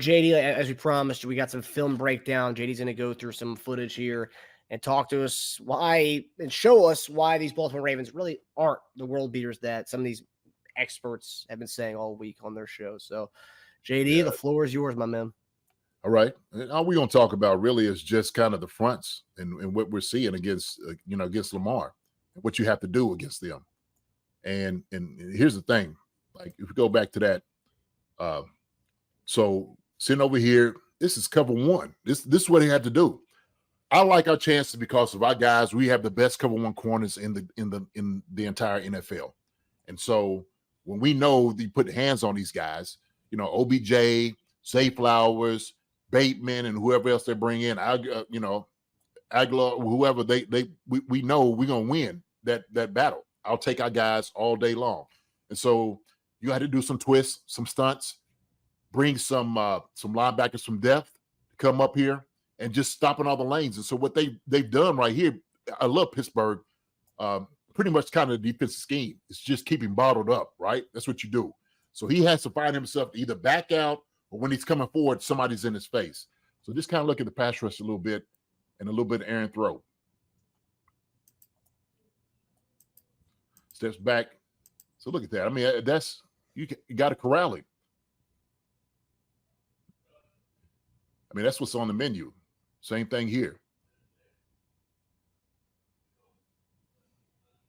JD, as we promised, we got some film breakdown. JD's going to go through some footage here and talk to us and show us why these Baltimore Ravens really aren't the world beaters that some of these experts have been saying all week on their show. So, JD, the floor is yours, my man. All right. All we're going to talk about really is just kind of the fronts and what we're seeing against, against Lamar, and what you have to do against them. And here's the thing. Like, if we go back to that, so sitting over here, this is cover one. This is what he had to do. I like our chances because of our guys. We have the best cover one corners in the entire NFL. And so when we know that you put hands on these guys, OBJ, Zay Flowers, Bateman, and whoever else they bring in, Aguilar, whoever we know we're gonna win that battle. I'll take our guys all day long. And so you had to do some twists, some stunts, bring some linebackers from depth to come up here and just stopping all the lanes. And so what they've done right here, I love Pittsburgh, pretty much kind of the defensive scheme. It's just keeping bottled up, right? That's what you do. So he has to find himself to either back out or when he's coming forward, somebody's in his face. So just kind of look at the pass rush a little bit and a little bit of air and throw. Steps back. So look at that. I mean, that's you got to corral him. I mean, that's what's on the menu. Same thing here.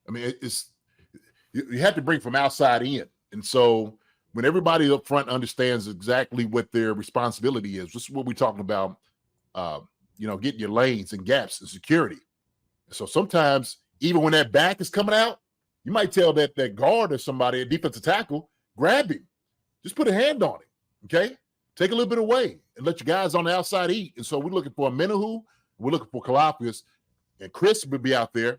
I mean, you have to bring from outside in. And so when everybody up front understands exactly what their responsibility is, this is what we're talking about, getting your lanes and gaps and security. So sometimes, even when that back is coming out, you might tell that guard or somebody, a defensive tackle, grab him. Just put a hand on him, okay? Take a little bit away and let your guys on the outside eat. And so we're looking for a Menahu, we're looking for Kalafias, and Chris would be out there,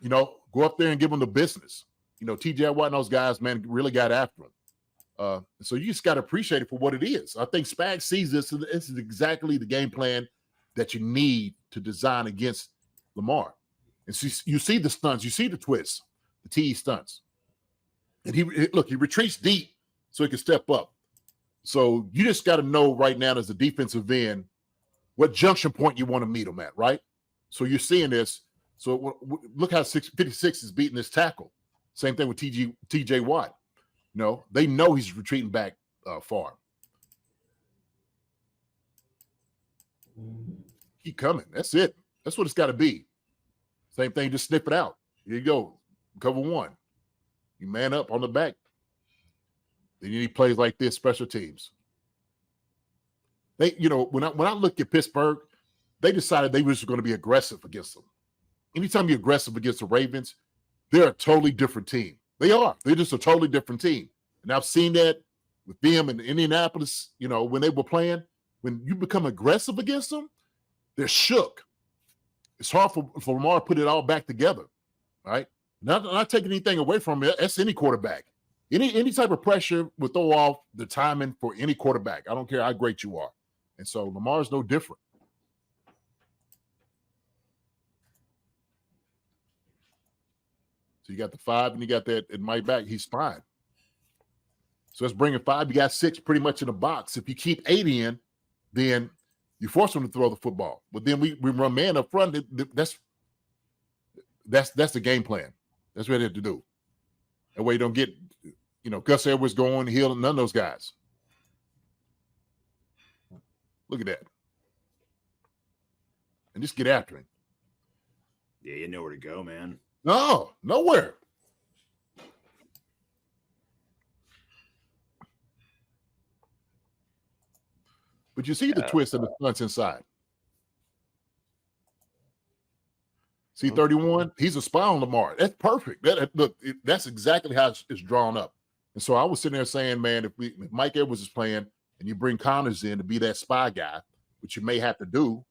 go up there and give them the business. TJ Watt and those guys, man, really got after him. So you just got to appreciate it for what it is. I think Spags sees this, and this is exactly the game plan that you need to design against Lamar. And so you see the stunts, you see the twists, the TE stunts. And he retreats deep so he can step up. So you just got to know right now as a defensive end what junction point you want to meet him at, right? So you're seeing this. So look how 56 is beating this tackle. Same thing with TJ Watt. They know he's retreating back far. Keep coming. That's it. That's what it's got to be. Same thing, just snip it out. Here you go. Cover one. You man up on the back. Then you need plays like this, special teams. They, when I look at Pittsburgh, they decided they were just going to be aggressive against them. Anytime you're aggressive against the Ravens, they're a totally different team. They are. They're just a totally different team. And I've seen that with them in Indianapolis, when they were playing. When you become aggressive against them, they're shook. It's hard for Lamar to put it all back together, right? Not taking anything away from it. That's any quarterback. Any type of pressure will throw off the timing for any quarterback. I don't care how great you are. And so Lamar's no different. So you got the 5 and you got that in my back. He's fine. So let's bring in 5. You got 6 pretty much in the box. If you keep 8 in, then you force them to throw the football. But then we run man up front. That's the game plan. That's what they have to do. That way you don't get, Gus Edwards going, Hill, and none of those guys. Look at that. And just get after him. Yeah, you know where to go, man. No, nowhere. But you see the twist and the stunts inside. See 31? He's a spy on Lamar. That's perfect. That's exactly how it's drawn up. And so I was sitting there saying, man, if Mike Edwards is playing and you bring Connors in to be that spy guy, which you may have to do,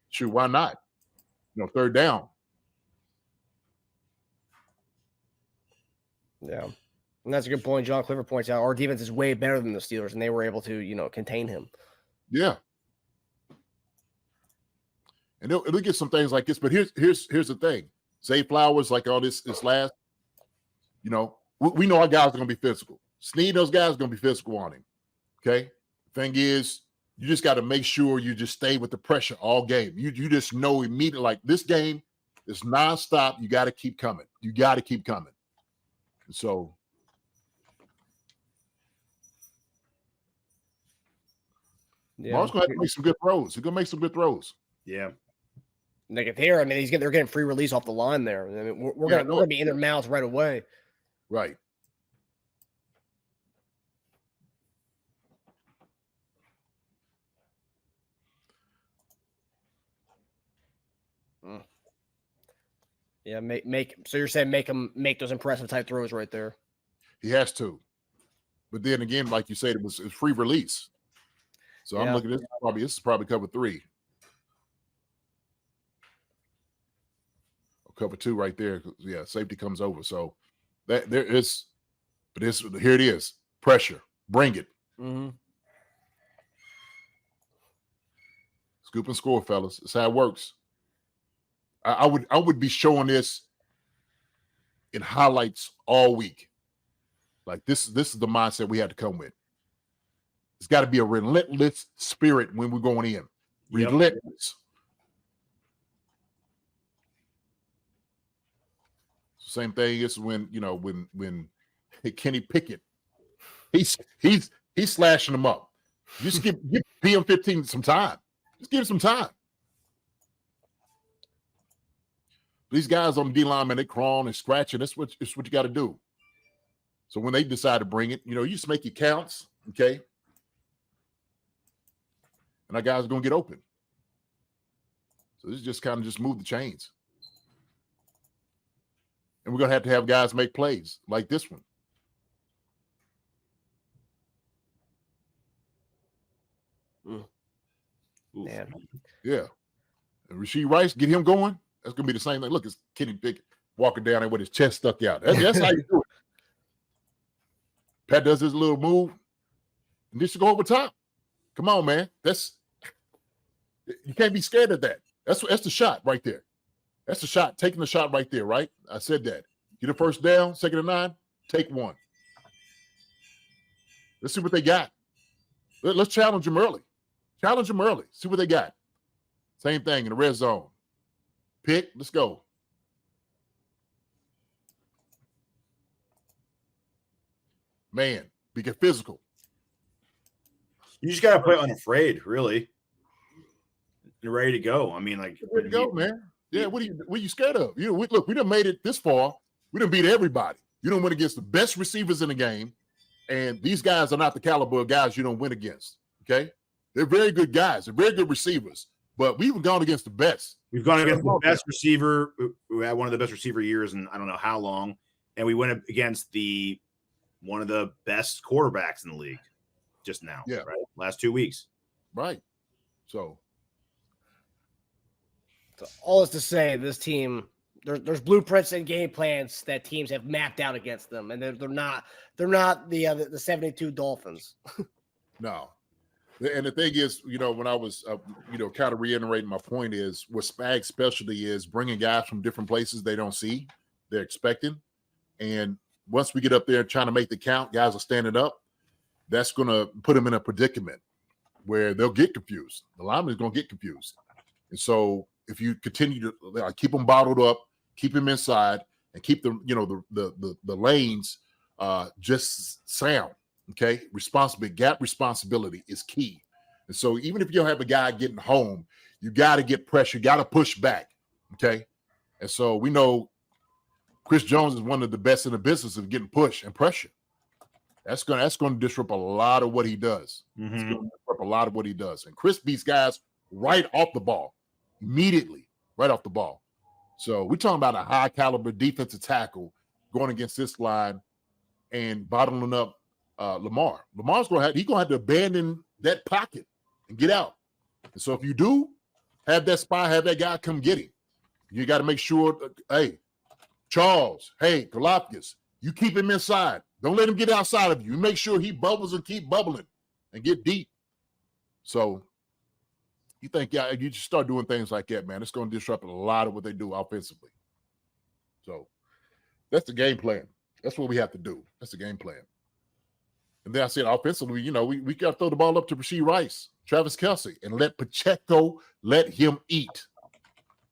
shoot, why not? Third down. Yeah. And that's a good point. John Clifford points out our defense is way better than the Steelers, and they were able to, contain him. Yeah. And it'll get some things like this, but here's the thing. Zay Flowers, like all this last, we know our guys are going to be physical. Sneed, those guys are going to be physical on him. Okay? Thing is, you just got to make sure you just stay with the pressure all game. You just know immediately, like, this game is nonstop. You got to keep coming. You got to keep coming. So Mark's going to have to make some good throws. He's going to make some good throws. Yeah. Like here, I mean, they're getting free release off the line there. I mean, we're gonna be in their mouths right away. Right. Yeah, make. So you're saying make him make those impressive type throws right there. He has to. But then again, like you said, it was free release. So I'm looking at this is probably cover 3. Or cover 2 right there. Yeah, safety comes over. So that there is, but here it is. Pressure. Bring it. Mm-hmm. Scoop and score, fellas. That's how it works. I would be showing this in highlights all week. Like this is the mindset we had to come with. It's got to be a relentless spirit when we're going in. Relentless. Same thing is when Kenny Pickett, he's slashing them up. Just give PM15 some time. Just give him some time. These guys on the D-line, man, they crawling and scratching. It's what you got to do. So when they decide to bring it, you just make your counts, okay? And our guys are going to get open. So this is just kind of just move the chains. And we're going to have guys make plays like this one. Man. Yeah. And Rashee Rice, get him going. That's going to be the same thing. Look, it's Kenny Pickett walking down there with his chest stuck out. That's how you do it. Pat does his little move, and this should go over top. Come on, man. You can't be scared of that. That's the shot right there. That's the shot. Taking the shot right there, right? I said that. Get a first down, 2nd and 9, take 1. Let's see what they got. Let's challenge them early. Challenge them early. See what they got. Same thing in the red zone. Pick. Let's go. Man, get physical. You just gotta play unafraid, really. You're ready to go. I mean, like, ready to go, man. Yeah, what are you scared of? We done made it this far. We done beat everybody. You don't win against the best receivers in the game, and these guys are not the caliber of guys you don't win against. Okay, they're very good guys. They're very good receivers, but we've gone against the best. We've gone against the best receiver who had one of the best receiver years in I don't know how long, and we went against one of the best quarterbacks in the league just now. Yeah, right. Last 2 weeks. Right. So all is to say, this team, there's blueprints and game plans that teams have mapped out against them, and they're not the 72 Dolphins. No. And the thing is, when I was, kind of reiterating my point is what Spag's specialty is bringing guys from different places they don't see, they're expecting. And once we get up there trying to make the count, guys are standing up. That's going to put them in a predicament where they'll get confused. The lineman is going to get confused. And so if you continue to keep them bottled up, keep them inside, and keep them, the lanes just sound. Okay, gap responsibility is key. And so even if you don't have a guy getting home, you got to get pressure, you got to push back. Okay, and so we know Chris Jones is one of the best in the business of getting push and pressure. That's going to disrupt a lot of what he does. Mm-hmm. It's going to disrupt a lot of what he does. And Chris beats guys right off the ball, immediately, right off the ball. So we're talking about a high caliber defensive tackle going against this line and bottling up Lamar. Lamar's going to have to abandon that pocket and get out. And so if you do have that spy, have that guy come get him. You got to make sure, hey, Charles, hey, Galapagos, you keep him inside. Don't let him get outside of you. You make sure he bubbles and keep bubbling and get deep. So you think, you just start doing things like that, man. It's going to disrupt a lot of what they do offensively. So that's the game plan. That's what we have to do. That's the game plan. And then I said, offensively, we got to throw the ball up to Rashee Rice, Travis Kelce, and let Pacheco let him eat.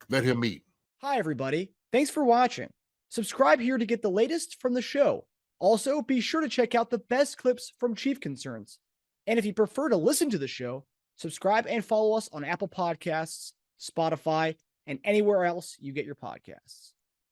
Let him eat. Hi, everybody. Thanks for watching. Subscribe here to get the latest from the show. Also, be sure to check out the best clips from Chief Concerns. And if you prefer to listen to the show, subscribe and follow us on Apple Podcasts, Spotify, and anywhere else you get your podcasts.